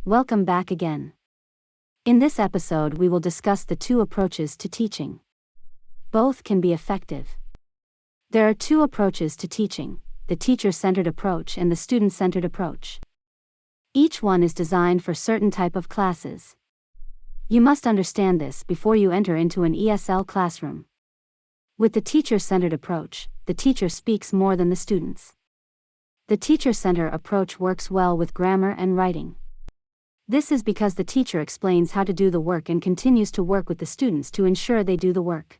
Welcome back again. In this episode, we will discuss the two approaches to teaching. Both can be effective. There are two approaches to teaching: the teacher-centered approach and the student-centered approach. Each one is designed for certain type of classes. You must understand this before you enter into an ESL classroom. With the teacher-centered approach, the teacher speaks more than the students. The teacher-centered approach works well with grammar and writing. This is because the teacher explains how to do the work and continues to work with the students to ensure they do the work.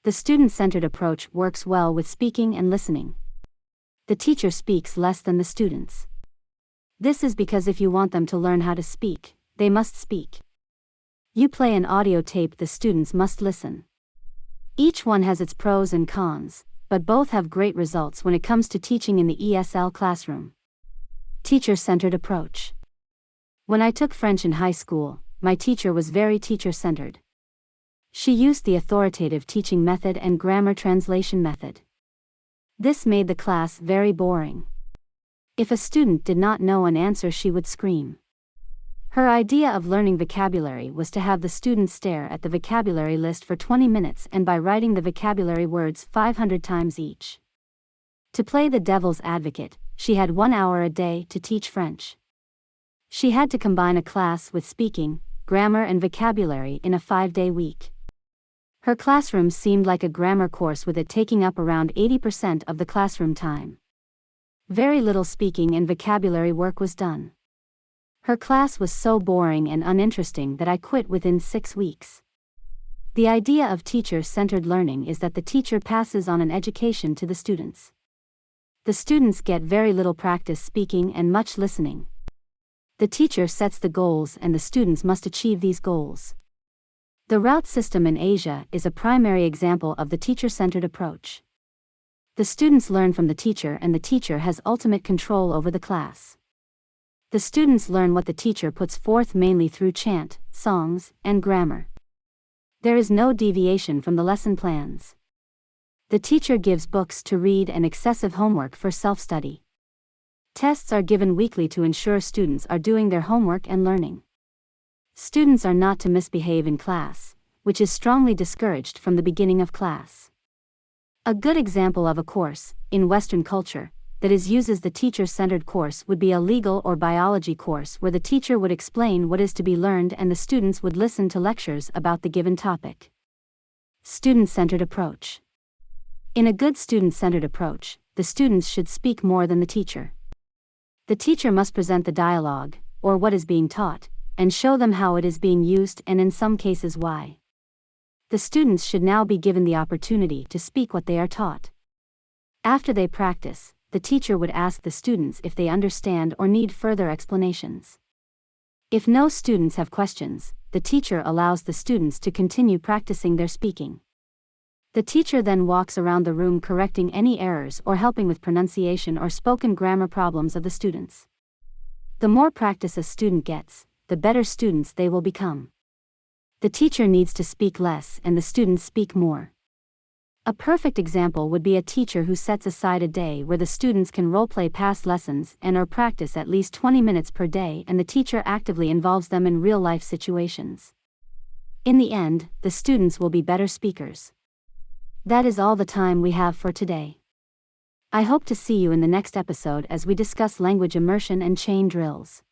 The student-centered approach works well with speaking and listening. The teacher speaks less than the students. This is because if you want them to learn how to speak, they must speak. You play an audio tape, the students must listen. Each one has its pros and cons, but both have great results when it comes to teaching in the ESL classroom. Teacher-centered approach. When I took French in high school, my teacher was very teacher-centered. She used the authoritative teaching method and grammar translation method. This made the class very boring. If a student did not know an answer, she would scream. Her idea of learning vocabulary was to have the students stare at the vocabulary list for 20 minutes and by writing the vocabulary words 500 times each. To play the devil's advocate, she had 1 hour a day to teach French. She had to combine a class with speaking, grammar and vocabulary in a 5-day week. Her classroom seemed like a grammar course, with it taking up around 80% of the classroom time. Very little speaking and vocabulary work was done. Her class was so boring and uninteresting that I quit within 6 weeks. The idea of teacher-centered learning is that the teacher passes on an education to the students. The students get very little practice speaking and much listening. The teacher sets the goals and the students must achieve these goals. The route system in Asia is a primary example of the teacher-centered approach. The students learn from the teacher and the teacher has ultimate control over the class. The students learn what the teacher puts forth mainly through chant, songs, and grammar. There is no deviation from the lesson plans. The teacher gives books to read and excessive homework for self-study. Tests are given weekly to ensure students are doing their homework and learning. Students are not to misbehave in class, which is strongly discouraged from the beginning of class. A good example of a course, in Western culture, that uses the teacher-centered course would be a legal or biology course where the teacher would explain what is to be learned and the students would listen to lectures about the given topic. Student-centered approach. In a good student-centered approach, the students should speak more than the teacher. The teacher must present the dialogue, or what is being taught, and show them how it is being used and in some cases why. The students should now be given the opportunity to speak what they are taught. After they practice, the teacher would ask the students if they understand or need further explanations. If no students have questions, the teacher allows the students to continue practicing their speaking. The teacher then walks around the room correcting any errors or helping with pronunciation or spoken grammar problems of the students. The more practice a student gets, the better students they will become. The teacher needs to speak less and the students speak more. A perfect example would be a teacher who sets aside a day where the students can role-play past lessons and or practice at least 20 minutes per day, and the teacher actively involves them in real-life situations. In the end, the students will be better speakers. That is all the time we have for today. I hope to see you in the next episode as we discuss language immersion and chain drills.